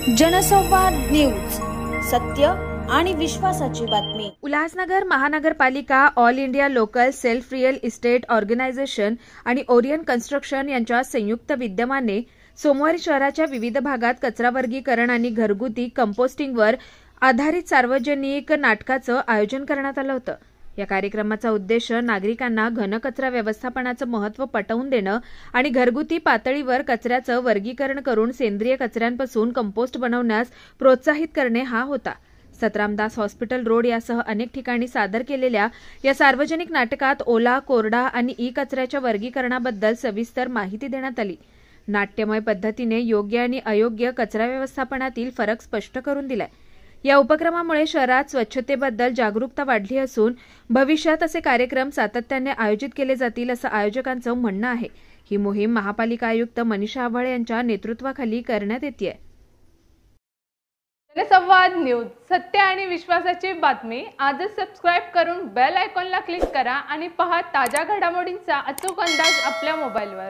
जनसंवाद न्यूज, सत्य आणि विश्वासाची बातमी। उल्हासनगर महानगरपालिका, all India local self real estate organization आणि ओरियन कन्स्ट्रक्शन यांच्या संयुक्त विद्यमाने सोमवारी शहराच्या विविध भागात कचरा वर्गीकरण आणि घरगुती कंपोस्टिंगवर आधारित सार्वजनिक नाटकाचं आयोजन करण्यात आलं होतं। या कार्यक्रमाचा उद्देश नागरिकांना घनकचरा व्यवस्थापनाचं महत्त्व पटवून देणं आणि घरगुती पातळीवर कचऱ्याचं वर्गीकरण करून सेंद्रिय कचऱ्यांपासून कंपोस्ट बनवण्यास प्रोत्साहित करणे हा होता। सतरामदास हॉस्पिटल रोड यासह अनेक ठिकाणी सादर केलेल्या या सार्वजनिक नाटकात ओला, कोरडा आणि ई कचऱ्याच्या वर्गीकरणाबद्दल सविस्तर माहिती देण्यात आली। नाट्यमय पद्धतीने योग्य आणि अयोग्य कचरा व्यवस्थापनातील फरक स्पष्ट करून दिलाय। या उपक्रमामुळे शहरात स्वच्छतेबद्दल जागरूकता वाढली असून भविष्यात असे कार्यक्रम सातत्याने आयोजित केले जातील असं आयोजकांचं म्हणणं आहे। ही मोहीम महापालिका आयुक्त मनीषा आव्हाळे यांच्या नेतृत्वाखाली करण्यात येते। जनसंवाद न्यूज, सत्य आणि विश्वासाची बातमी। आजच सबस्क्राइब करून बेल आयकॉनला क्लिक करा आणि पहा ताज्या घडामोडींचा अचूक अंदाज आपल्या मोबाईलवर।